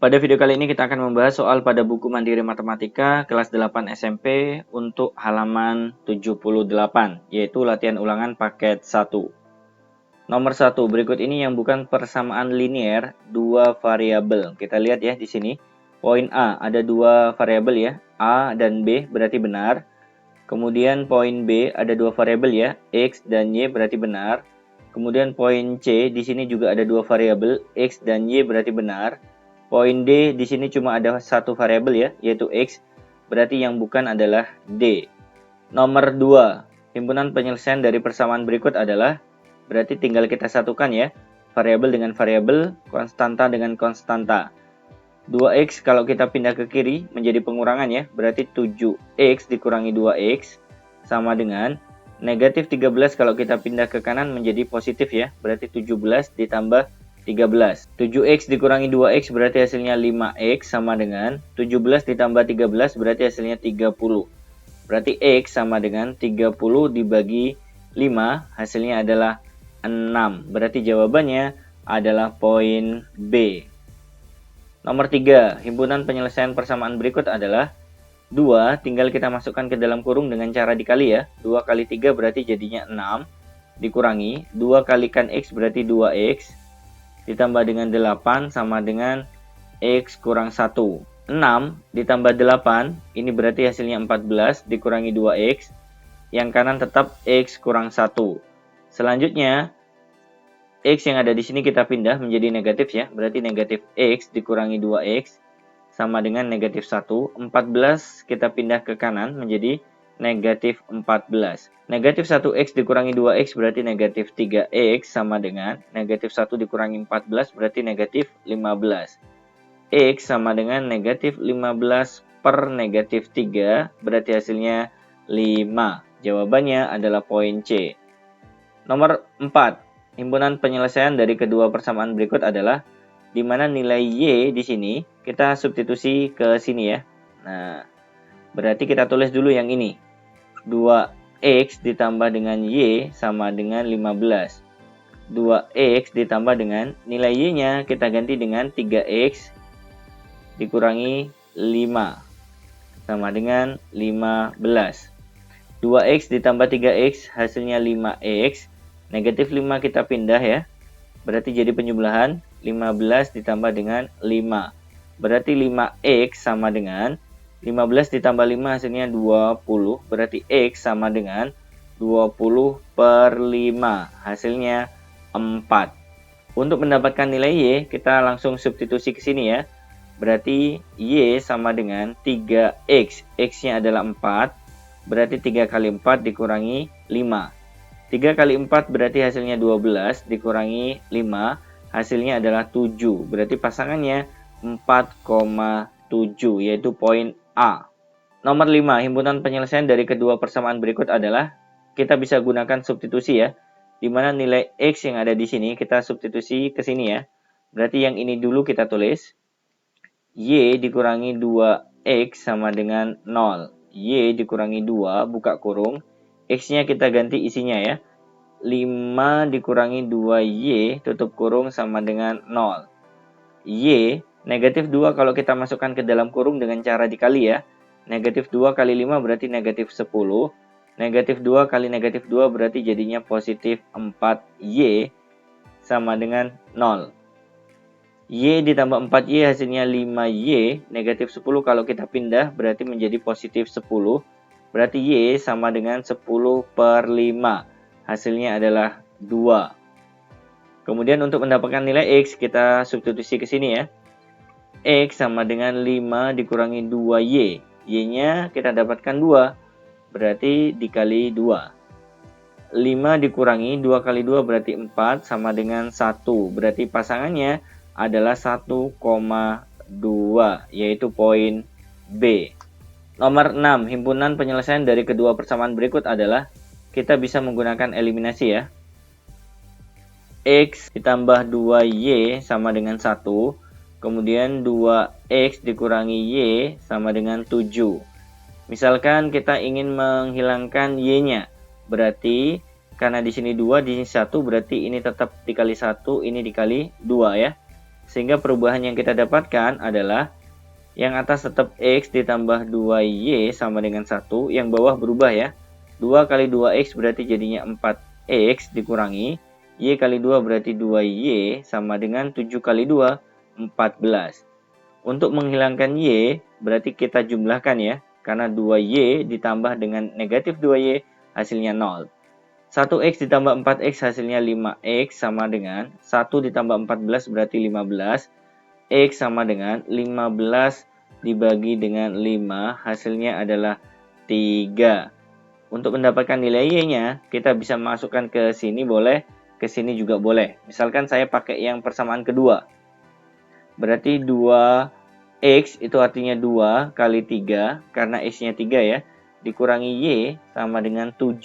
Pada video kali ini kita akan membahas soal pada buku Mandiri Matematika kelas 8 SMP untuk halaman 78, yaitu latihan ulangan paket 1. Nomor 1, berikut ini yang bukan persamaan linear dua variabel. Kita lihat ya di sini. Poin A, ada dua variabel ya, A dan B berarti benar. Kemudian poin B ada dua variabel ya, X dan Y berarti benar. Kemudian poin C di sini juga ada dua variabel, X dan Y berarti benar. Poin D di sini cuma ada satu variabel ya, yaitu X, berarti yang bukan adalah D. Nomor 2, himpunan penyelesaian dari persamaan berikut adalah, berarti tinggal kita satukan ya, variabel dengan variabel, konstanta dengan konstanta. 2X kalau kita pindah ke kiri menjadi pengurangan ya, berarti 7X dikurangi 2X sama dengan negatif 13 kalau kita pindah ke kanan menjadi positif ya, berarti 17 ditambah 13. 7X dikurangi 2X berarti hasilnya 5X sama dengan 17 ditambah 13 berarti hasilnya 30. Berarti X sama dengan 30 dibagi 5 hasilnya adalah 6. Berarti jawabannya adalah poin B. Nomor 3, himpunan penyelesaian persamaan berikut adalah 2, tinggal kita masukkan ke dalam kurung dengan cara dikali ya. 2 kali 3 berarti jadinya 6, dikurangi 2 kalikan X berarti 2X, ditambah dengan 8 sama dengan X kurang 1. 6 ditambah 8, ini berarti hasilnya 14, dikurangi 2X, yang kanan tetap X kurang 1. Selanjutnya, X yang ada di sini kita pindah menjadi negatif ya, berarti negatif X dikurangi 2X sama dengan negatif 1. 14 kita pindah ke kanan menjadi negatif 14. Negatif 1X dikurangi 2X berarti negatif 3X sama dengan negatif 1 dikurangi 14 berarti negatif 15. X sama dengan negatif 15 per negatif 3 berarti hasilnya 5. Jawabannya adalah poin C. Nomor 4. Himpunan penyelesaian dari kedua persamaan berikut adalah di mana nilai Y di sini kita substitusi ke sini ya. Nah, berarti kita tulis dulu yang ini. 2X ditambah dengan Y sama dengan 15. 2X ditambah dengan nilai Y-nya kita ganti dengan 3X dikurangi 5 sama dengan 15. 2X ditambah 3X hasilnya 5X. Negatif 5 kita pindah ya. Berarti jadi penjumlahan 15 ditambah dengan 5. Berarti 5X sama dengan 15 ditambah 5 hasilnya 20. Berarti X sama dengan 20 per 5. Hasilnya 4. Untuk mendapatkan nilai Y, kita langsung substitusi ke sini ya. Berarti Y sama dengan 3X. X-nya adalah 4. Berarti 3 kali 4 dikurangi 5. 3 kali 4 berarti hasilnya 12, dikurangi 5, hasilnya adalah 7. Berarti pasangannya 4,7, yaitu poin A. Nomor 5, himpunan penyelesaian dari kedua persamaan berikut adalah, kita bisa gunakan substitusi ya, di mana nilai X yang ada di sini, kita substitusi ke sini ya. Berarti yang ini dulu kita tulis, Y dikurangi 2X sama dengan 0. Y dikurangi 2, buka kurung. X-nya kita ganti isinya ya. 5 dikurangi 2Y, tutup kurung sama dengan 0. Y, negatif 2 kalau kita masukkan ke dalam kurung dengan cara dikali ya. Negatif 2 kali 5 berarti negatif 10. Negatif 2 kali negatif 2 berarti jadinya positif 4Y sama dengan 0. Y ditambah 4Y hasilnya 5Y, negatif 10 kalau kita pindah berarti menjadi positif 10. Berarti Y sama dengan 10 per 5. Hasilnya adalah 2. Kemudian untuk mendapatkan nilai X, kita substitusi ke sini ya. X sama dengan 5 dikurangi 2Y. Y-nya kita dapatkan 2. Berarti dikali 2. 5 dikurangi 2 kali 2 berarti 4 sama dengan 1. Berarti pasangannya adalah 1,2, yaitu poin B. Nomor 6, himpunan penyelesaian dari kedua persamaan berikut adalah, kita bisa menggunakan eliminasi ya. X ditambah 2Y sama dengan 1. Kemudian 2X dikurangi Y sama dengan 7. Misalkan kita ingin menghilangkan Y-nya. Berarti karena di sini 2, di sini 1, berarti ini tetap dikali 1, ini dikali 2 ya. Sehingga perubahan yang kita dapatkan adalah yang atas tetap X ditambah 2Y sama dengan 1. Yang bawah berubah ya. 2 kali 2X berarti jadinya 4X dikurangi. Y kali 2 berarti 2Y sama dengan 7 kali 2, 14. Untuk menghilangkan Y berarti kita jumlahkan ya. Karena 2Y ditambah dengan negatif 2Y hasilnya 0. 1X ditambah 4X hasilnya 5X sama dengan 1 ditambah 14 berarti 15. X sama dengan 15 dibagi dengan 5 hasilnya adalah 3. Untuk mendapatkan nilai Y-nya kita bisa masukkan ke sini boleh, ke sini juga boleh. Misalkan saya pakai yang persamaan kedua. Berarti 2X itu artinya 2 kali 3 karena X-nya 3 ya. Dikurangi Y sama dengan 7.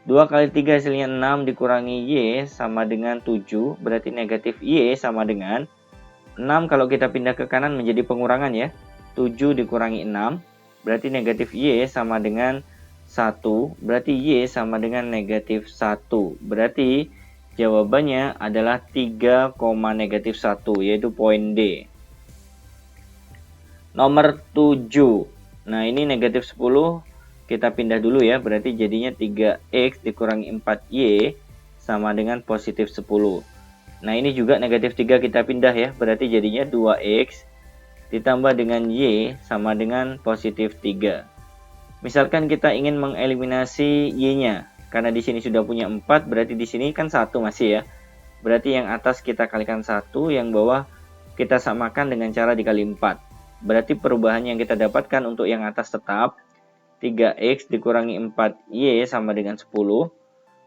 2 kali 3 hasilnya 6 dikurangi Y sama dengan 7. Berarti negatif Y sama dengan 6 kalau kita pindah ke kanan menjadi pengurangan ya. 7 dikurangi 6 berarti negatif Y sama dengan 1. Berarti Y sama dengan negatif 1. Berarti jawabannya adalah 3, negatif 1 yaitu poin D. Nomor 7. Nah ini negatif 10 kita pindah dulu ya. Berarti jadinya 3X dikurangi 4Y sama dengan positif 10. Nah ini juga negatif 3 kita pindah ya, berarti jadinya 2X ditambah dengan Y sama dengan positif 3. Misalkan kita ingin mengeliminasi Y-nya, karena di sini sudah punya 4, berarti di sini kan 1 masih ya. Berarti yang atas kita kalikan 1, yang bawah kita samakan dengan cara dikali 4. Berarti perubahan yang kita dapatkan untuk yang atas tetap 3X dikurangi 4Y sama dengan 10.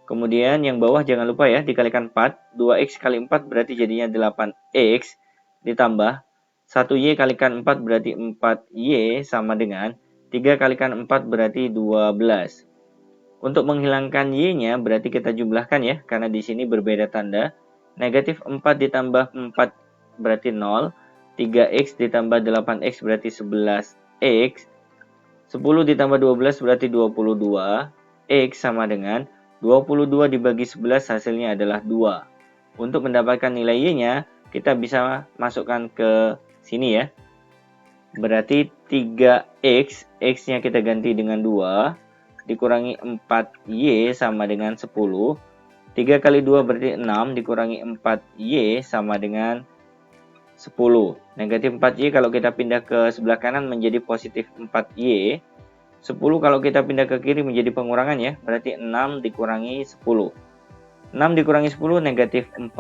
Kemudian yang bawah jangan lupa ya dikalikan 4. 2X kali 4 berarti jadinya 8X ditambah 1Y kalikan 4 berarti 4Y sama dengan 3 kalikan 4 berarti 12. Untuk menghilangkan Y-nya berarti kita jumlahkan ya karena di sini berbeda tanda. Negatif 4 ditambah 4 berarti 0. 3X ditambah 8X berarti 11X. 10 ditambah 12 berarti 22. X sama dengan 22 dibagi 11 hasilnya adalah 2. Untuk mendapatkan nilai Y-nya, kita bisa masukkan ke sini ya. Berarti 3X, X-nya kita ganti dengan 2, dikurangi 4Y sama dengan 10. 3 kali 2 berarti 6, dikurangi 4Y sama dengan 10. Negatif 4Y kalau kita pindah ke sebelah kanan menjadi positif 4Y. 10 kalau kita pindah ke kiri menjadi pengurangan ya, berarti 6 dikurangi 10. 6 dikurangi 10 negatif 4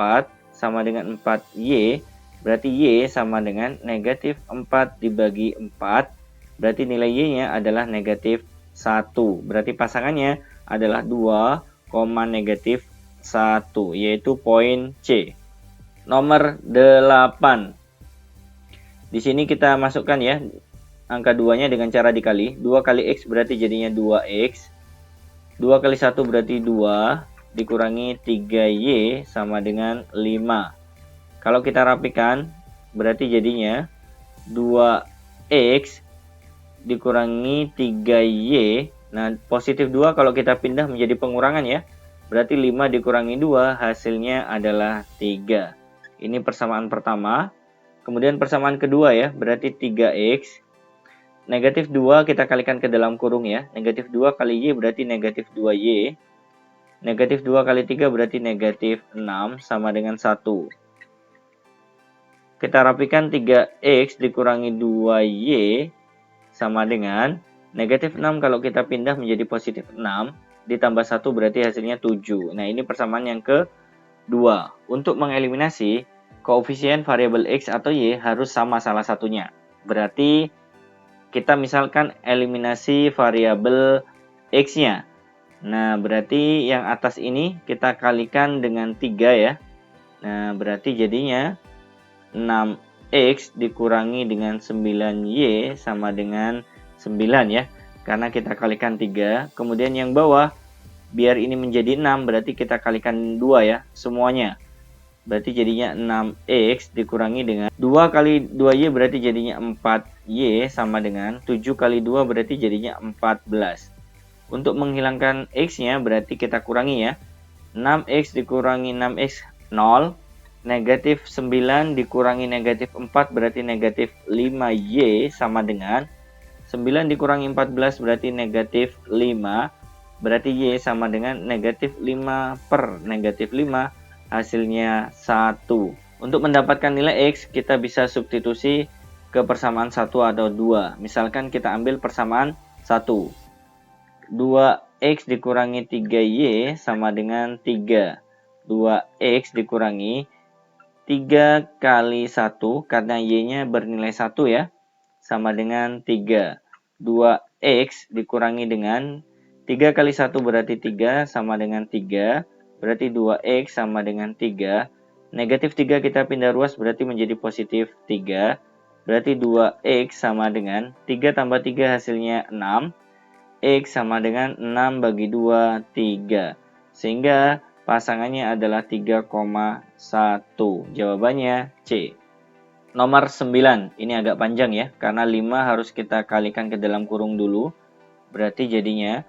sama dengan 4Y, berarti Y sama dengan negatif 4 dibagi 4, berarti nilai Y-nya adalah negatif 1. Berarti pasangannya adalah 2, negatif 1, yaitu poin C. Nomor 8. Di sini kita masukkan ya angka 2-nya dengan cara dikali. 2 kali X berarti jadinya 2X. 2 kali 1 berarti 2. Dikurangi 3Y sama dengan 5. Kalau kita rapikan berarti jadinya 2X dikurangi 3Y. Nah positif 2 kalau kita pindah menjadi pengurangan ya. Berarti 5 dikurangi 2 hasilnya adalah 3. Ini persamaan pertama. Kemudian persamaan kedua ya. Berarti 3X. Negatif 2 kita kalikan ke dalam kurung ya. Negatif 2 kali Y berarti negatif 2Y. Negatif 2 kali 3 berarti negatif 6 sama dengan 1. Kita rapikan 3X dikurangi 2Y sama dengan negatif 6 kalau kita pindah menjadi positif 6. Ditambah 1 berarti hasilnya 7. Nah ini persamaan yang kedua. Untuk mengeliminasi koefisien variabel X atau Y harus sama salah satunya. Berarti kita misalkan eliminasi variabel X-nya. Nah, berarti yang atas ini kita kalikan dengan 3 ya. Nah, berarti jadinya 6X dikurangi dengan 9Y sama dengan 9 ya. Karena kita kalikan 3. Kemudian yang bawah, biar ini menjadi 6, berarti kita kalikan 2 ya, semuanya. Berarti jadinya 6X dikurangi dengan 2 kali 2Y berarti jadinya 4Y sama dengan 7 kali 2 berarti jadinya 14. Untuk menghilangkan X-nya berarti kita kurangi ya. 6X dikurangi 6X 0. Negatif 9 dikurangi negatif 4 berarti negatif 5Y sama dengan 9 dikurangi 14 berarti negatif 5. Berarti Y sama dengan negatif 5 per negatif 5. Hasilnya 1. Untuk mendapatkan nilai X, kita bisa substitusi ke persamaan 1 atau 2. Misalkan kita ambil persamaan 1. 2X dikurangi 3Y sama dengan 3. 2X dikurangi 3 kali 1, karena Y-nya bernilai 1 ya, sama dengan 3. 2X dikurangi dengan 3 kali 1 berarti 3 sama dengan 3. Berarti 2X sama dengan 3. Negatif 3 kita pindah ruas berarti menjadi positif 3. Berarti 2X sama dengan 3 tambah 3 hasilnya 6. X sama dengan 6 bagi 2, 3. Sehingga pasangannya adalah 3,1. Jawabannya C. Nomor 9. Ini agak panjang ya, karena 5 harus kita kalikan ke dalam kurung dulu. Berarti jadinya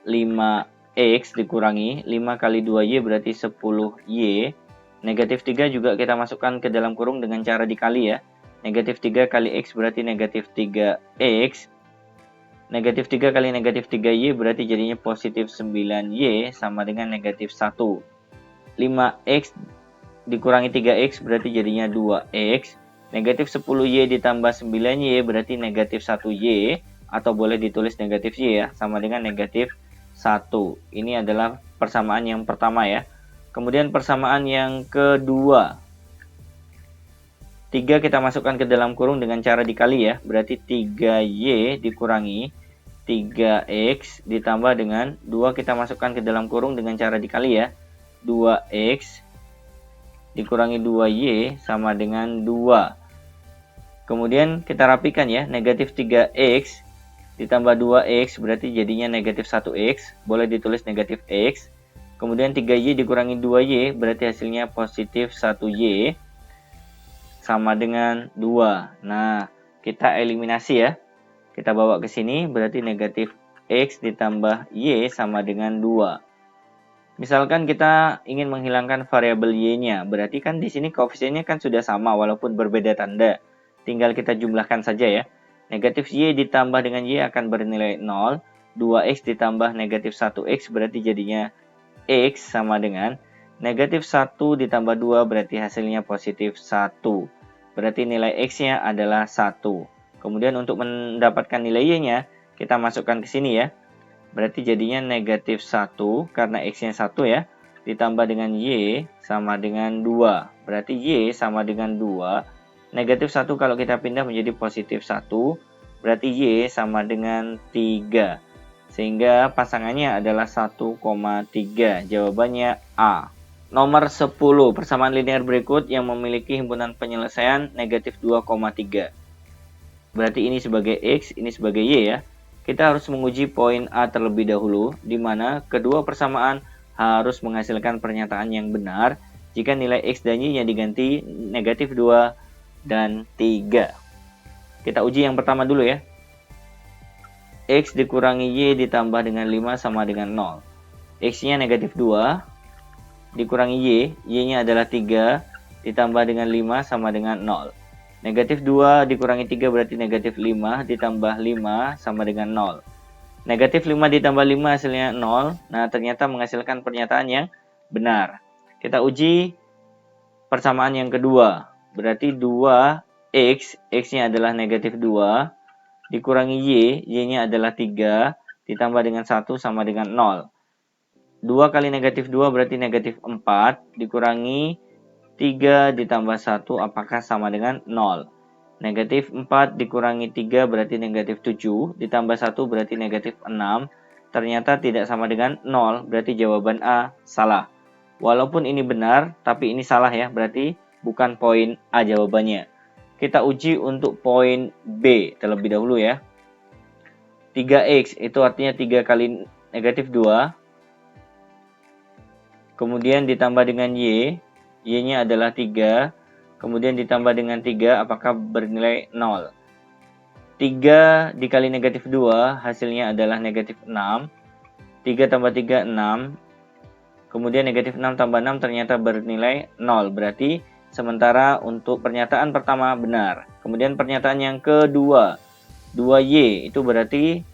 5X dikurangi 5 kali 2Y berarti 10Y. Negatif 3 juga kita masukkan ke dalam kurung dengan cara dikali ya. Negatif 3 kali X berarti negatif 3X. Negatif 3 kali negatif 3Y berarti jadinya positif 9Y sama dengan negatif 1. 5X dikurangi 3X berarti jadinya 2X. Negatif 10Y ditambah 9Y berarti negatif 1Y. Atau boleh ditulis negatif Y ya, sama dengan negatif 1. Ini adalah persamaan yang pertama ya. Kemudian persamaan yang kedua. 3 kita masukkan ke dalam kurung dengan cara dikali ya. Berarti 3Y dikurangi 3X ditambah dengan 2 kita masukkan ke dalam kurung dengan cara dikali ya. 2X dikurangi 2Y sama dengan 2. Kemudian kita rapikan ya. Negatif 3X ditambah 2X berarti jadinya negatif 1X. Boleh ditulis negatif X. Kemudian 3Y dikurangi 2Y berarti hasilnya positif 1Y sama dengan 2. Nah, kita eliminasi ya. Kita bawa ke sini berarti negatif X ditambah Y sama dengan 2. Misalkan kita ingin menghilangkan variabel Y-nya, berarti kan di sini koefisiennya kan sudah sama walaupun berbeda tanda. Tinggal kita jumlahkan saja ya. Negatif Y ditambah dengan Y akan bernilai 0. 2X ditambah negatif 1X berarti jadinya X sama dengan negatif 1 ditambah 2 berarti hasilnya positif 1. Berarti nilai X-nya adalah 1. Kemudian untuk mendapatkan nilai Y-nya, kita masukkan ke sini ya. Berarti jadinya negatif 1 karena X-nya 1 ya. Ditambah dengan Y sama dengan 2. Berarti Y sama dengan 2. Negatif 1 kalau kita pindah menjadi positif 1. Berarti Y sama dengan 3. Sehingga pasangannya adalah 1,3. Jawabannya A. Nomor 10. Persamaan linear berikut yang memiliki himpunan penyelesaian negatif 2,3. Berarti ini sebagai X, ini sebagai Y ya. Kita harus menguji poin A terlebih dahulu, di mana kedua persamaan harus menghasilkan pernyataan yang benar jika nilai X dan Y-nya diganti negatif 2 dan 3. Kita uji yang pertama dulu ya. X dikurangi Y ditambah dengan 5 sama dengan 0. X-nya negatif 2, dikurangi Y, Y-nya adalah 3, ditambah dengan 5 sama dengan 0. Negatif 2 dikurangi 3 berarti negatif 5, ditambah 5 sama dengan 0. Negatif 5 ditambah 5 hasilnya 0. Nah, ternyata menghasilkan pernyataan yang benar. Kita uji persamaan yang kedua. Berarti 2X, X-nya adalah negatif 2, dikurangi Y, Y-nya adalah 3, ditambah dengan 1 sama dengan 0. 2 kali negatif 2 berarti negatif 4, dikurangi 3 ditambah 1 apakah sama dengan 0. Negatif 4 dikurangi 3 berarti negatif 7, ditambah 1 berarti negatif 6. Ternyata tidak sama dengan 0, berarti jawaban A salah. Walaupun ini benar, tapi ini salah ya, berarti bukan poin A jawabannya. Kita uji untuk poin B terlebih dahulu ya. 3X itu artinya 3 kali negatif 2. Kemudian ditambah dengan Y. Y-nya adalah 3. Kemudian ditambah dengan 3, apakah bernilai 0. 3 dikali negatif 2, hasilnya adalah negatif 6. 3 tambah 3, 6. Kemudian negatif 6 tambah 6 ternyata bernilai 0. Berarti sementara untuk pernyataan pertama benar. Kemudian pernyataan yang kedua, 2Y itu berarti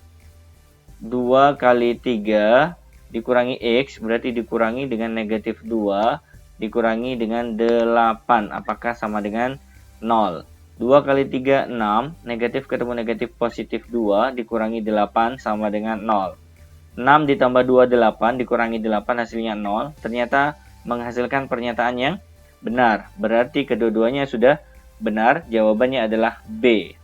2 kali 3 dikurangi X, berarti dikurangi dengan negatif 2, dikurangi dengan 8. Apakah sama dengan 0? 2 kali 3, 6. Negatif ketemu negatif positif 2, dikurangi 8 sama dengan 0. 6 ditambah 2, 8, dikurangi 8 hasilnya 0. Ternyata menghasilkan pernyataan yang benar. Berarti kedua-duanya sudah benar. Jawabannya adalah B.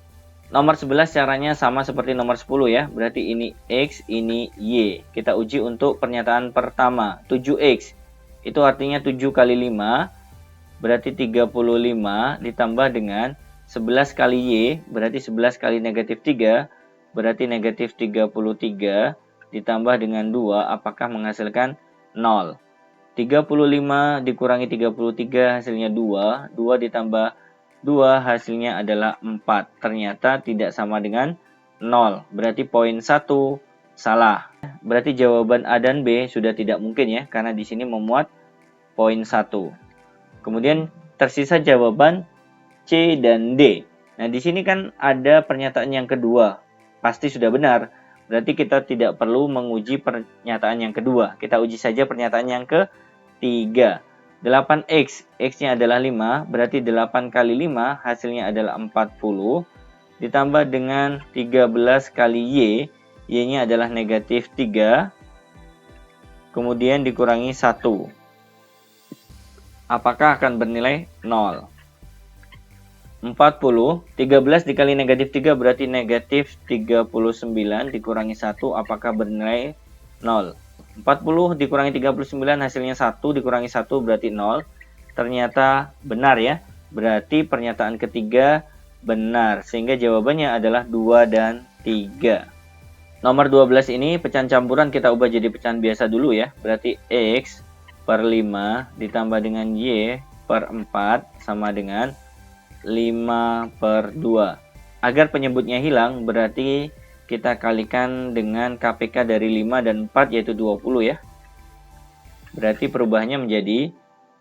Nomor 11 caranya sama seperti nomor 10 ya. Berarti ini X, ini Y. Kita uji untuk pernyataan pertama. 7X. Itu artinya 7 kali 5. Berarti 35 ditambah dengan 11 kali Y. Berarti 11 kali negatif 3. Berarti negatif 33. Ditambah dengan 2, apakah menghasilkan 0? 35 dikurangi 33 hasilnya 2. 2 ditambah 2 hasilnya adalah 4. Ternyata tidak sama dengan 0. Berarti poin 1 salah. Berarti jawaban A dan B sudah tidak mungkin ya, karena di sini memuat poin 1. Kemudian tersisa jawaban C dan D. Nah, di sini kan ada pernyataan yang kedua. Pasti sudah benar. Berarti kita tidak perlu menguji pernyataan yang kedua. Kita uji saja pernyataan yang ketiga. 8X, X-nya adalah 5. Berarti 8 kali 5 hasilnya adalah 40. Ditambah dengan 13 kali Y. Y-nya adalah negatif 3. Kemudian dikurangi 1. Apakah akan bernilai 0? 40, 13 dikali negatif 3 berarti negatif 39 dikurangi 1, apakah bernilai 0? 40 dikurangi 39 hasilnya 1, dikurangi 1 berarti 0. Ternyata benar ya. Berarti pernyataan ketiga benar. Sehingga jawabannya adalah 2 dan 3. Nomor 12 ini pecahan campuran kita ubah jadi pecahan biasa dulu ya. Berarti X per 5 ditambah dengan Y per 4 sama dengan 5 per 2. Agar penyebutnya hilang, berarti kita kalikan dengan KPK dari 5 dan 4, yaitu 20 ya. Berarti perubahannya menjadi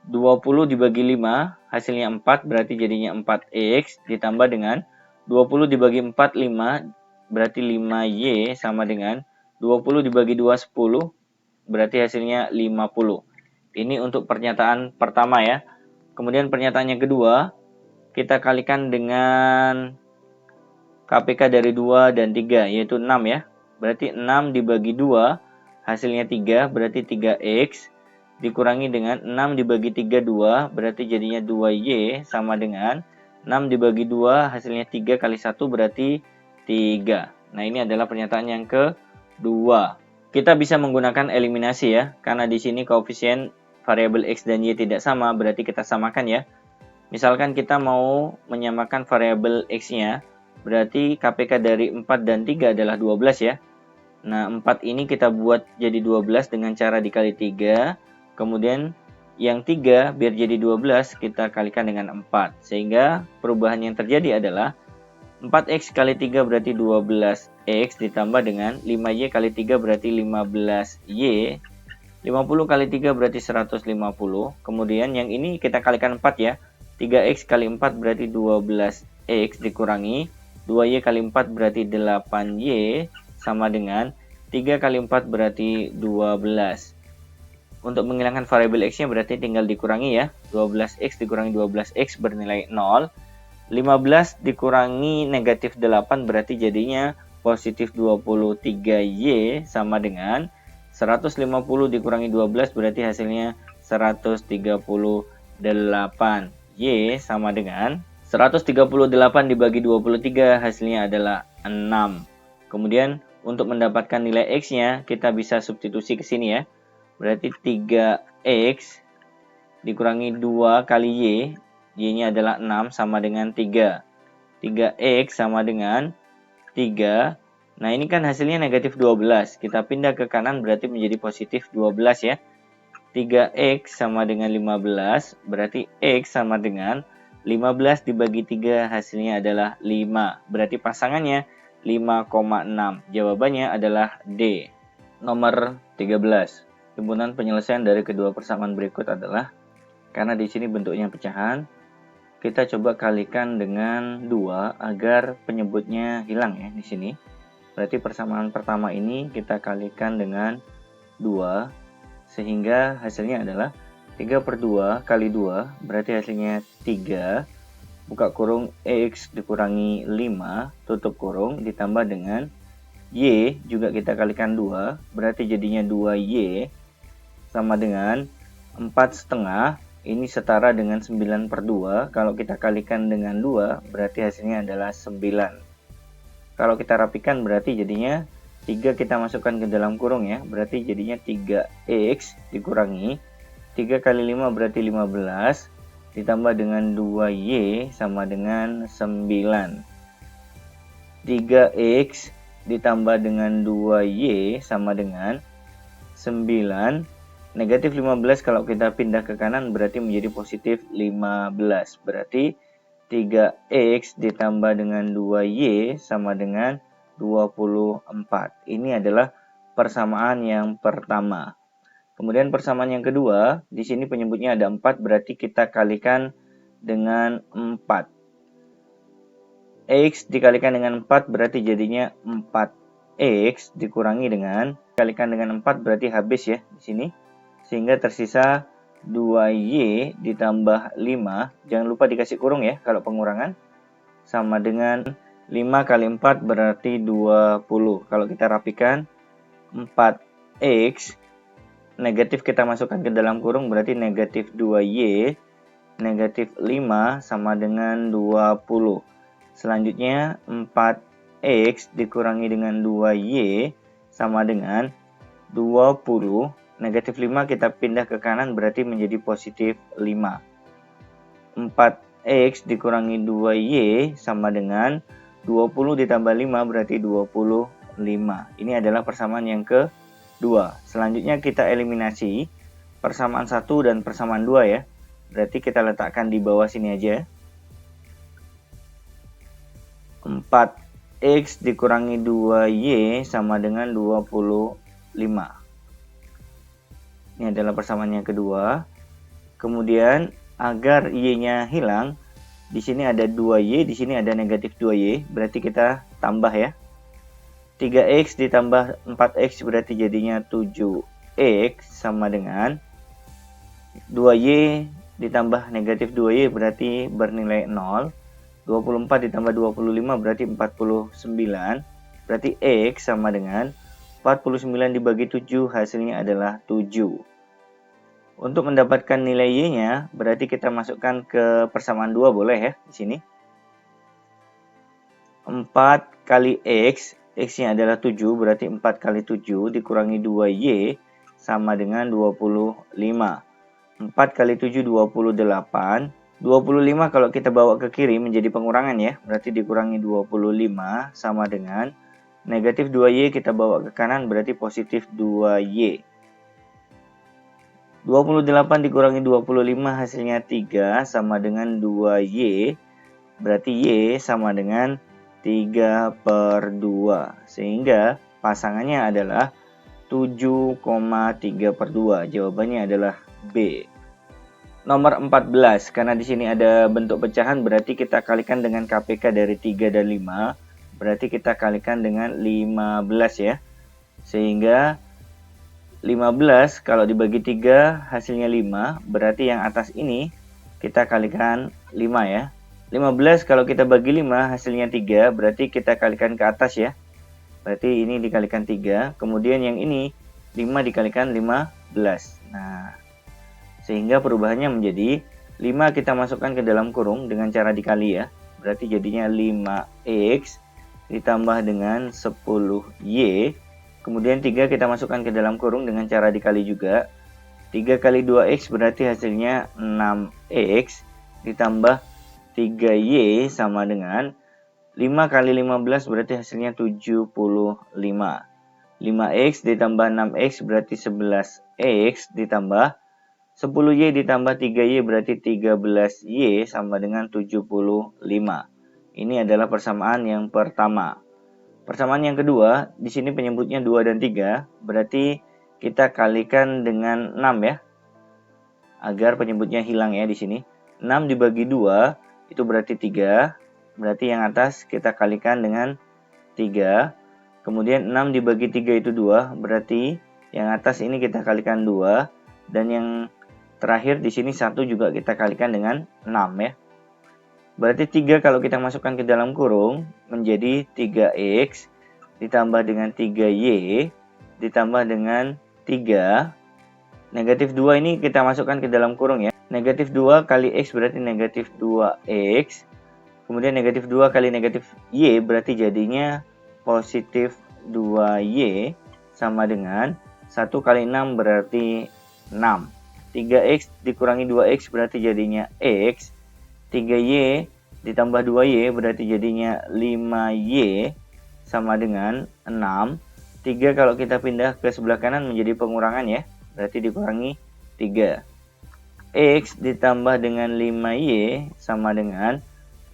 20 dibagi 5, hasilnya 4, berarti jadinya 4X, ditambah dengan 20 dibagi 4, 5, berarti 5Y, sama dengan 20 dibagi 2, 10, berarti hasilnya 50. Ini untuk pernyataan pertama ya. Kemudian pernyataan yang kedua, kita kalikan dengan KPK dari 2 dan 3, yaitu 6 ya. Berarti 6 dibagi 2, hasilnya 3, berarti 3X. Dikurangi dengan 6 dibagi 3, 2, berarti jadinya 2Y, sama dengan 6 dibagi 2, hasilnya 3 kali 1, berarti 3. Nah, ini adalah pernyataan yang kedua. Kita bisa menggunakan eliminasi ya, karena di sini koefisien variabel X dan Y tidak sama, berarti kita samakan ya. Misalkan kita mau menyamakan variabel X-nya, berarti KPK dari 4 dan 3 adalah 12 ya. Nah, 4 ini kita buat jadi 12 dengan cara dikali 3. Kemudian yang 3 biar jadi 12 kita kalikan dengan 4. Sehingga perubahan yang terjadi adalah 4X kali 3 berarti 12X ditambah dengan 5Y kali 3 berarti 15Y. 50 kali 3 berarti 150. Kemudian yang ini kita kalikan 4 ya. 3X kali 4 berarti 12X dikurangi 2Y kali 4 berarti 8Y sama dengan 3 kali 4 berarti 12. Untuk menghilangkan variabel X-nya berarti tinggal dikurangi ya. 12X dikurangi 12X bernilai 0. 15 dikurangi negatif 8 berarti jadinya positif 23Y sama dengan 150 dikurangi 12 berarti hasilnya 138. Y sama dengan 138 dibagi 23 hasilnya adalah 6. Kemudian untuk mendapatkan nilai X-nya kita bisa substitusi ke sini ya. Berarti 3X dikurangi 2 kali Y. Y-nya adalah 6 sama dengan 3. 3X sama dengan 3. Nah, ini kan hasilnya negatif 12. Kita pindah ke kanan berarti menjadi positif 12 ya. 3X sama dengan 15, berarti X sama dengan 15 dibagi 3 hasilnya adalah 5. Berarti pasangannya 5,6. Jawabannya adalah D. Nomor 13. Himpunan penyelesaian dari kedua persamaan berikut adalah, karena di sini bentuknya pecahan, kita coba kalikan dengan 2 agar penyebutnya hilang ya di sini. Berarti persamaan pertama ini kita kalikan dengan 2, sehingga hasilnya adalah 3/2 kali 2, berarti hasilnya 3, buka kurung X dikurangi 5, tutup kurung, ditambah dengan Y, juga kita kalikan 2, berarti jadinya 2Y, sama dengan 4/2, ini setara dengan 9/2, kalau kita kalikan dengan 2, berarti hasilnya adalah 9. Kalau kita rapikan berarti jadinya 3 kita masukkan ke dalam kurung ya, berarti jadinya 3X dikurangi 3 kali 5 berarti 15, ditambah dengan 2Y sama dengan 9. 3X ditambah dengan 2Y sama dengan 9. Negatif 15 kalau kita pindah ke kanan berarti menjadi positif 15. Berarti 3X ditambah dengan 2Y sama dengan 24. Ini adalah persamaan yang pertama. Kemudian persamaan yang kedua, di sini penyebutnya ada 4, berarti kita kalikan dengan 4. X dikalikan dengan 4 berarti jadinya 4X dikurangi dengan, kalikan dengan 4 berarti habis ya di sini. Sehingga tersisa 2Y ditambah 5, jangan lupa dikasih kurung ya kalau pengurangan, sama dengan 5 kali 4 berarti 20. Kalau kita rapikan 4X, negatif kita masukkan ke dalam kurung berarti negatif 2Y, negatif 5 sama dengan 20. Selanjutnya 4X dikurangi dengan 2Y sama dengan 20. Negatif 5 kita pindah ke kanan berarti menjadi positif 5. 4X dikurangi 2Y sama dengan 20 ditambah 5 berarti 25. Ini adalah persamaan yang kedua. Selanjutnya kita eliminasi persamaan 1 dan persamaan 2 ya. Berarti kita letakkan di bawah sini aja. 4X dikurangi 2Y sama dengan 25. Ini adalah persamaan yang kedua. Kemudian agar Y-nya hilang, di sini ada 2Y, di sini ada negatif 2Y, berarti kita tambah ya. 3X ditambah 4X berarti jadinya 7X sama dengan 2Y ditambah negatif 2Y berarti bernilai 0. 24 ditambah 25 berarti 49. Berarti X sama dengan 49 dibagi 7, hasilnya adalah 7. Untuk mendapatkan nilai Y-nya, berarti kita masukkan ke persamaan 2 boleh ya di sini. 4 kali X, X-nya adalah 7, berarti 4 kali 7 dikurangi 2Y sama dengan 25. 4 kali 7, 28. 25 kalau kita bawa ke kiri menjadi pengurangan ya, berarti dikurangi 25 sama dengan negatif 2Y kita bawa ke kanan berarti positif 2Y. 28 dikurangi 25 hasilnya 3 sama dengan 2Y, berarti Y sama dengan 3/2, sehingga pasangannya adalah 7,3/2. Jawabannya adalah B. Nomor 14, karena di sini ada bentuk pecahan berarti kita kalikan dengan KPK dari 3 dan 5, berarti kita kalikan dengan 15 ya. Sehingga 15 kalau dibagi 3 hasilnya 5, berarti yang atas ini kita kalikan 5 ya. 15 kalau kita bagi 5 hasilnya 3, berarti kita kalikan ke atas ya. Berarti ini dikalikan 3, kemudian yang ini 5 dikalikan 15. Nah, sehingga perubahannya menjadi 5 kita masukkan ke dalam kurung dengan cara dikali ya. Berarti jadinya 5X ditambah dengan 10Y. Kemudian 3 kita masukkan ke dalam kurung dengan cara dikali juga. 3 kali 2X berarti hasilnya 6X ditambah 3Y sama dengan 5 kali 15 berarti hasilnya 75. 5X ditambah 6X berarti 11X ditambah 10Y ditambah 3Y berarti 13Y sama dengan 75. Ini adalah persamaan yang pertama. Persamaan yang kedua, di sini penyebutnya 2 dan 3, berarti kita kalikan dengan 6 ya. Agar penyebutnya hilang ya di sini. 6 dibagi 2 itu berarti 3. Berarti yang atas kita kalikan dengan 3. Kemudian 6 dibagi 3 itu 2. Berarti yang atas ini kita kalikan 2. Dan yang terakhir di sini 1 juga kita kalikan dengan 6 ya. Berarti 3 kalau kita masukkan ke dalam kurung menjadi 3x ditambah dengan 3y ditambah dengan 3. Negatif 2 ini kita masukkan ke dalam kurung ya. Negatif 2 kali x berarti negatif 2x. Kemudian negatif 2 kali negatif y berarti jadinya positif 2y sama dengan 1 kali 6 berarti 6. 3x dikurangi 2x berarti jadinya x. 3y ditambah 2y berarti jadinya 5y sama dengan 6. 3 kalau kita pindah ke sebelah kanan menjadi pengurangan ya. Berarti dikurangi 3. X ditambah dengan 5y sama dengan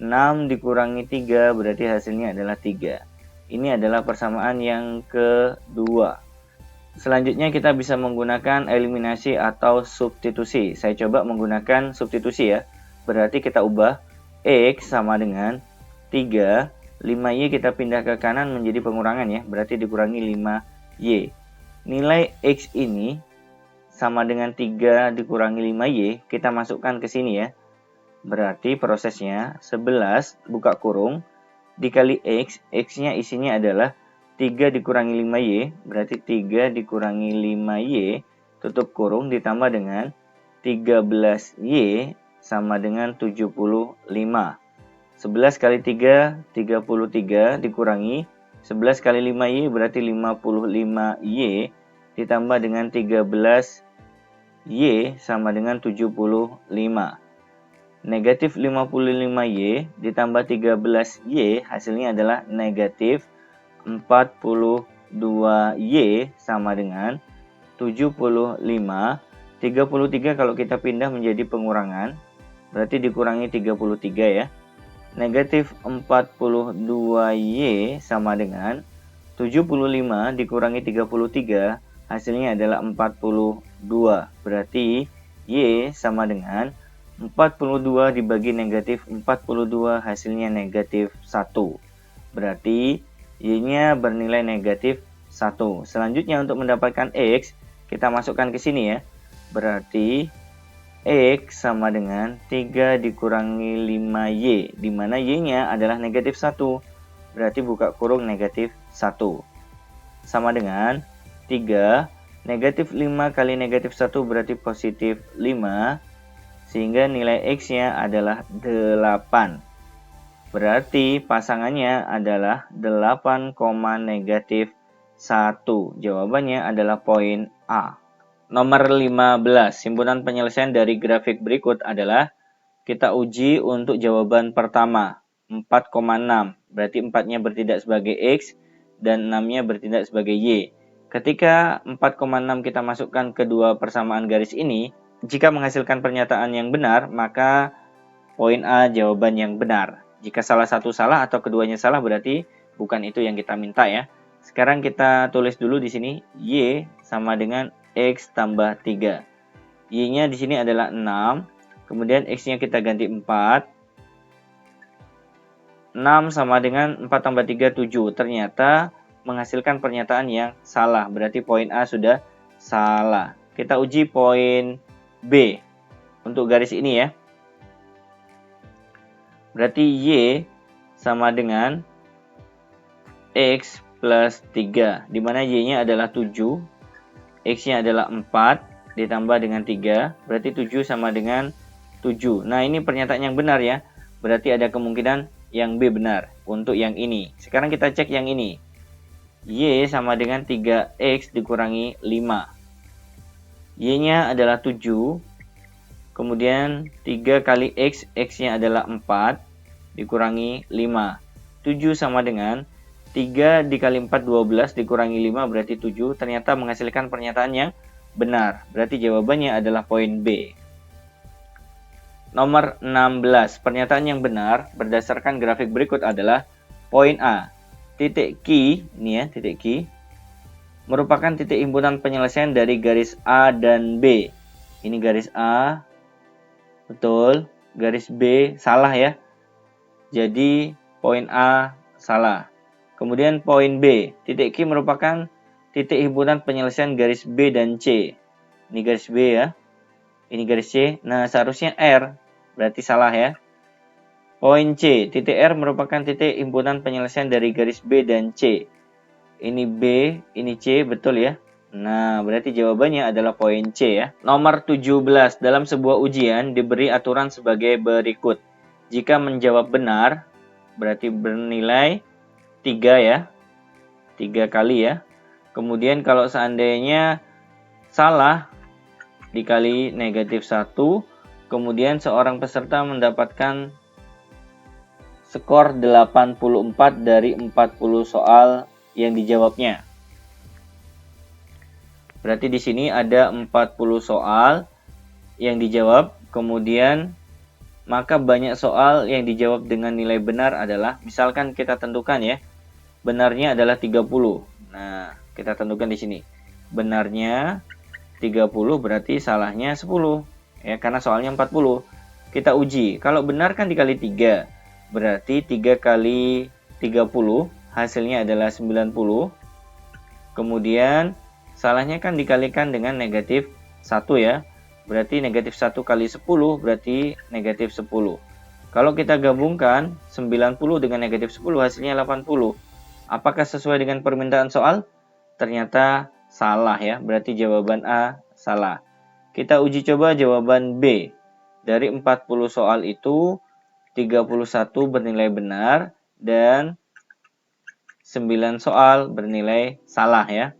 6 dikurangi 3 berarti hasilnya adalah 3. Ini adalah persamaan yang kedua. Selanjutnya kita bisa menggunakan eliminasi atau substitusi. Saya coba menggunakan substitusi ya. Berarti kita ubah X sama dengan 3. 5y kita pindah ke kanan menjadi pengurangan ya. Berarti dikurangi 5y. Nilai X ini sama dengan 3 dikurangi 5y, kita masukkan ke sini ya. Berarti prosesnya 11 buka kurung dikali x, x-nya isinya adalah 3 dikurangi 5y, berarti 3 dikurangi 5y, tutup kurung ditambah dengan 13y sama dengan 75. 11 kali 3, 33 dikurangi 11 kali 5y berarti 55y ditambah dengan 13y sama dengan 75. Negatif 55y ditambah 13y hasilnya adalah negatif 42y sama dengan 75. 33 kalau kita pindah menjadi pengurangan berarti dikurangi 33 ya. Negatif 42y sama dengan 75 dikurangi 33 hasilnya adalah 42. Berarti y sama dengan 42 dibagi negatif 42 hasilnya negatif 1. Berarti y-nya bernilai negatif 1. Selanjutnya untuk mendapatkan x kita masukkan ke sini ya. Berarti x sama dengan 3 dikurangi 5y, di mana y-nya adalah negatif 1. Berarti buka kurung negatif 1. Sama dengan 3, negatif 5 kali negatif 1 berarti positif 5. Sehingga nilai x-nya adalah 8. Berarti pasangannya adalah 8, negatif 1. Jawabannya adalah poin A. Nomor 15, simpulan penyelesaian dari grafik berikut adalah kita uji untuk jawaban pertama, 4,6. Berarti 4-nya bertindak sebagai X dan 6-nya bertindak sebagai Y. Ketika 4,6 kita masukkan kedua persamaan garis ini, jika menghasilkan pernyataan yang benar, maka poin A jawaban yang benar. Jika salah satu salah atau keduanya salah berarti bukan itu yang kita minta ya. Sekarang kita tulis dulu di sini Y sama dengan X tambah 3. Y-nya di sini adalah 6. Kemudian X-nya kita ganti 4. 6 sama dengan 4 tambah 3, 7. Ternyata menghasilkan pernyataan yang salah. Berarti poin A sudah salah. Kita uji poin B. Untuk garis ini ya. Berarti Y sama dengan X plus 3. Dimana Y-nya adalah 7. X-nya adalah 4 ditambah dengan 3, berarti 7 sama dengan 7. Nah, ini pernyataan yang benar ya. Berarti ada kemungkinan yang B benar untuk yang ini. Sekarang kita cek yang ini. Y sama dengan 3X dikurangi 5. Y-nya adalah 7. Kemudian 3 kali X, X-nya adalah 4 dikurangi 5. 7 sama dengan 3 dikali 4, 12 dikurangi 5 berarti 7. Ternyata menghasilkan pernyataan yang benar. Berarti jawabannya adalah poin B. Nomor 16. Pernyataan yang benar berdasarkan grafik berikut adalah poin A. Titik Q, ini ya, titik Q. merupakan titik himpunan penyelesaian dari garis A dan B. Ini garis A, betul. Garis B salah ya. Jadi poin A salah. Kemudian poin B, titik Q merupakan titik himpunan penyelesaian garis B dan C. Ini garis B ya. Ini garis C. Nah, seharusnya R. Berarti salah ya. Poin C, titik R merupakan titik himpunan penyelesaian dari garis B dan C. Ini B, ini C, betul ya? Nah, berarti jawabannya adalah poin C ya. Nomor 17, dalam sebuah ujian diberi aturan sebagai berikut. Jika menjawab benar, berarti bernilai 3 ya. 3 kali ya. Kemudian kalau seandainya salah, dikali negatif 1, kemudian seorang peserta mendapatkan skor 84 dari 40 soal yang dijawabnya. Berarti di sini ada 40 soal yang dijawab, kemudian maka banyak soal yang dijawab dengan nilai benar adalah, misalkan kita tentukan ya, benarnya adalah 30. Nah, kita tentukan di sini. Benarnya 30 berarti salahnya 10 ya, karena soalnya 40. Kita uji. Kalau benar kan dikali 3. Berarti 3 kali 30 hasilnya adalah 90. Kemudian salahnya kan dikalikan dengan negatif 1 ya. Berarti negatif 1 kali 10 berarti negatif 10. Kalau kita gabungkan 90 dengan negatif 10 hasilnya 80. Apakah sesuai dengan permintaan soal? Ternyata salah ya. Berarti jawaban A salah. Kita uji coba jawaban B. Dari 40 soal itu 31 bernilai benar dan 9 soal bernilai salah ya.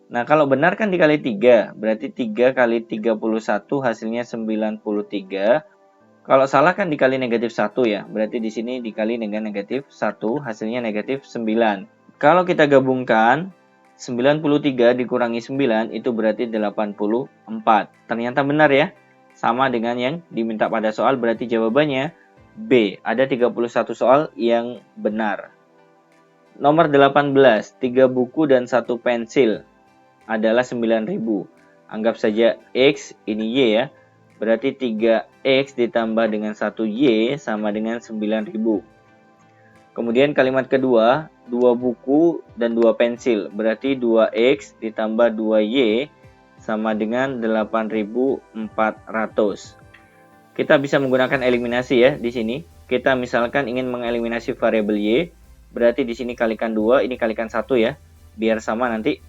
Nah, kalau benar kan dikali 3, berarti 3 kali 31 hasilnya 93. Kalau salah kan dikali negatif 1 ya, berarti di sini dikali dengan negatif 1 hasilnya negatif 9. Kalau kita gabungkan 93 dikurangi 9 itu berarti 84. Ternyata benar ya. Sama dengan yang diminta pada soal, berarti jawabannya B. Ada 31 soal yang benar. Nomor 18, 3 buku dan 1 pensil adalah 9.000. Anggap saja X, ini Y ya. Berarti 3X ditambah dengan 1Y sama dengan 9.000. Kemudian kalimat kedua, 2 buku dan 2 pensil. Berarti 2X ditambah 2Y sama dengan 8.400. Kita bisa menggunakan eliminasi ya di sini. Kita misalkan ingin mengeliminasi variabel Y, berarti di sini kalikan 2, ini kalikan 1 ya, biar sama nanti.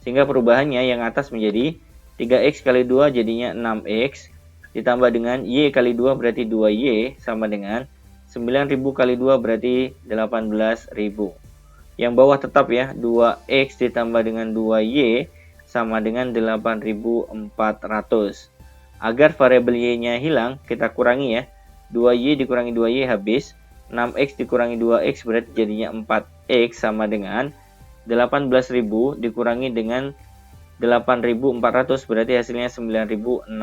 Sehingga perubahannya yang atas menjadi 3X kali 2 jadinya 6X, ditambah dengan Y kali 2 berarti 2Y sama dengan 9.000 kali 2 berarti 18.000. Yang bawah tetap ya, 2X ditambah dengan 2Y sama dengan 8.400. Agar variabel Y-nya hilang, kita kurangi ya. 2Y dikurangi 2Y habis. 6X dikurangi 2X berarti jadinya 4X sama dengan 18.000 dikurangi dengan 8.400 berarti hasilnya 9.600.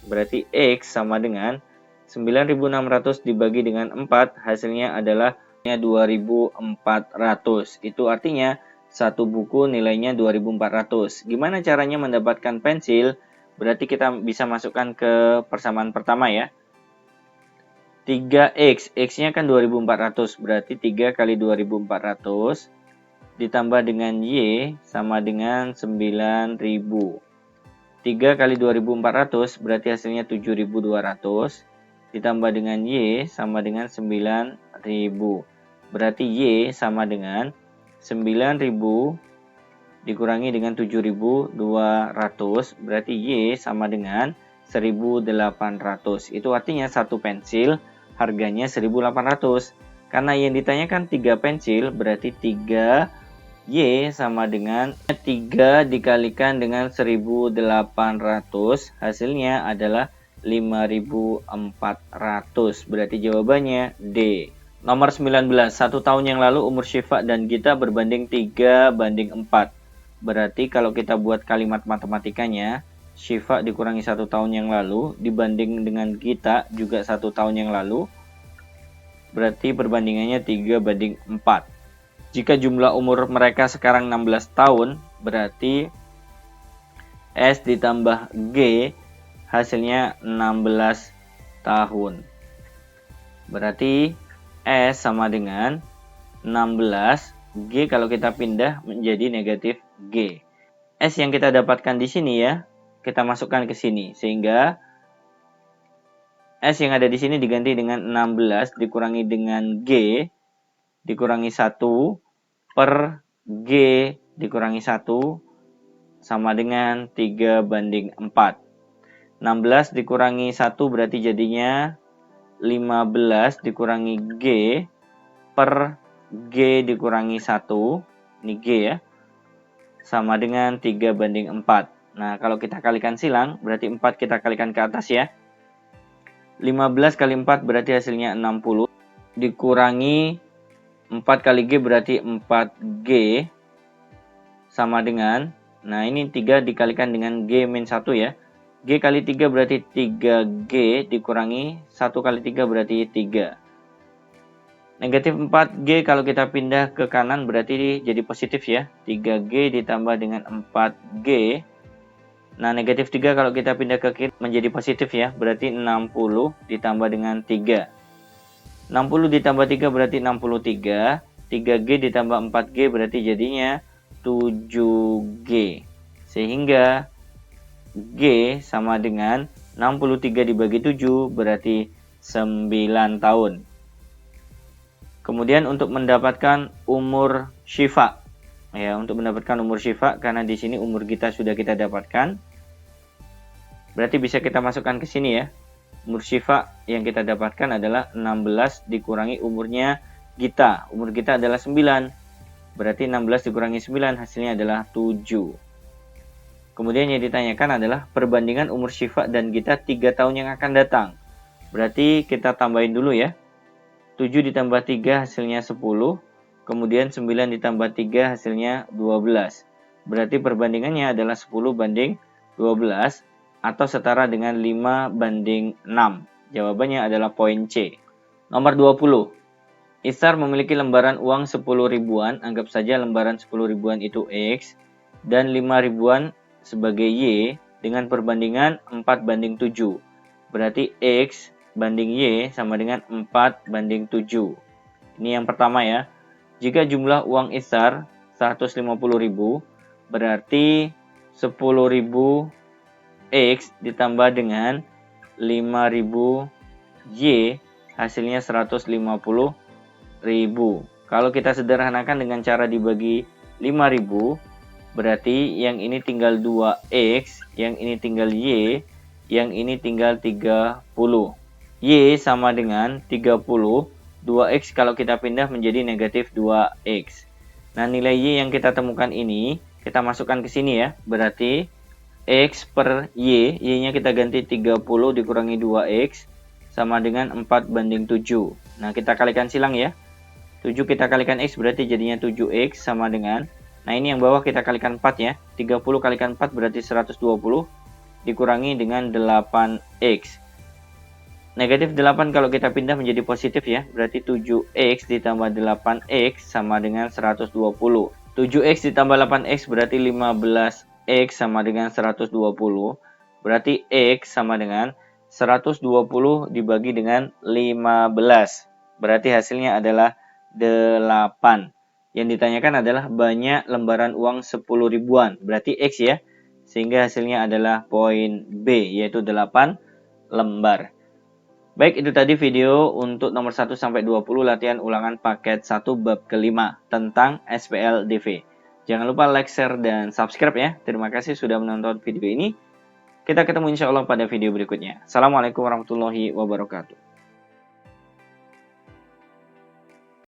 Berarti X sama dengan 9.600 dibagi dengan 4 hasilnya adalah 2.400. Itu artinya satu buku nilainya 2.400. Gimana caranya mendapatkan pensil? Berarti kita bisa masukkan ke persamaan pertama ya. 3X, X-nya kan 2.400, berarti 3 kali 2.400 ditambah dengan Y sama dengan 9.000. 3 kali 2.400 berarti hasilnya 7.200 ditambah dengan Y sama dengan 9.000. Berarti Y sama dengan 9.000 dikurangi dengan 7.200 berarti Y sama dengan 1.800. Itu artinya satu pensil harganya 1.800. Karena yang ditanyakan 3 pensil berarti 3Y sama dengan 3 dikalikan dengan 1.800 hasilnya adalah 5.400. Berarti jawabannya D. Nomor 19, 1 tahun yang lalu umur Syifa dan Gita berbanding 3:4. Berarti kalau kita buat kalimat matematikanya, Syifa dikurangi 1 tahun yang lalu dibanding dengan Gita juga 1 tahun yang lalu. Berarti perbandingannya 3:4. Jika jumlah umur mereka sekarang 16 tahun, berarti S ditambah G hasilnya 16 tahun. Berarti S sama dengan 16, G kalau kita pindah menjadi negatif G. S yang kita dapatkan di sini ya, kita masukkan ke sini. Sehingga S yang ada di sini diganti dengan 16 dikurangi dengan G dikurangi 1 per G dikurangi 1 sama dengan 3/4. 16 dikurangi 1 berarti jadinya 15 dikurangi G per G dikurangi 1. Ini G ya. Sama dengan 3/4. Nah, kalau kita kalikan silang, berarti 4 kita kalikan ke atas ya. 15 kali 4 berarti hasilnya 60. Dikurangi 4 kali G berarti 4G. Sama dengan, nah ini 3 dikalikan dengan G min 1 ya. G kali 3 berarti 3G dikurangi 1 kali 3 berarti 3. Negatif 4G kalau kita pindah ke kanan berarti jadi positif ya. 3G ditambah dengan 4G. Nah negatif 3 kalau kita pindah ke kiri menjadi positif ya. Berarti 60 ditambah dengan 3. 60 ditambah 3 berarti 63. 3G ditambah 4G berarti jadinya 7G. Sehingga G sama dengan 63 dibagi 7 berarti 9 tahun. Kemudian untuk mendapatkan umur Syifa. Ya, untuk mendapatkan umur Syifa karena di sini umur kita sudah kita dapatkan. Berarti bisa kita masukkan ke sini ya. Umur Syifa yang kita dapatkan adalah 16 dikurangi umurnya Gita. Umur Gita adalah 9. Berarti 16 dikurangi 9 hasilnya adalah 7. Kemudian yang ditanyakan adalah perbandingan umur Syifa dan Gita 3 tahun yang akan datang. Berarti kita tambahin dulu ya. 7 ditambah 3 hasilnya 10. Kemudian 9 ditambah 3 hasilnya 12. Berarti perbandingannya adalah 10 banding 12 atau setara dengan 5 banding 6. Jawabannya adalah poin C. Nomor 20. Isar memiliki lembaran uang 10 ribuan, anggap saja lembaran 10 ribuan itu X, dan 5 ribuan sebagai Y, dengan perbandingan 4/7. Berarti X banding Y sama dengan 4/7. Ini yang pertama ya. Jika jumlah uang Isar 150.000, berarti 10.000 X ditambah dengan 5.000 Y, hasilnya 150.000. Kalau kita sederhanakan dengan cara dibagi 5.000, berarti yang ini tinggal 2X, yang ini tinggal Y, yang ini tinggal 30. Y sama dengan 30, 2X kalau kita pindah menjadi negatif 2X. Nah, nilai Y yang kita temukan ini, kita masukkan ke sini ya. Berarti X per Y, Y-nya kita ganti 30 dikurangi 2X, sama dengan 4/7. Nah, kita kalikan silang ya. 7 kita kalikan X berarti jadinya 7X sama dengan, nah ini yang bawah kita kalikan 4 ya. 30 kalikan 4 berarti 120 dikurangi dengan 8X. Negatif 8 kalau kita pindah menjadi positif ya. Berarti 7X ditambah 8X sama dengan 120. 7X ditambah 8X berarti 15X sama dengan 120. Berarti X sama dengan 120 dibagi dengan 15. Berarti hasilnya adalah 8. Yang ditanyakan adalah banyak lembaran uang 10 ribuan. Berarti X ya. Sehingga hasilnya adalah poin B, yaitu 8 lembar. Baik, itu tadi video untuk nomor 1 sampai 20 latihan ulangan paket 1 bab kelima tentang SPLDV. Jangan lupa like, share, dan subscribe ya. Terima kasih sudah menonton video ini. Kita ketemu insya Allah pada video berikutnya. Assalamualaikum warahmatullahi wabarakatuh.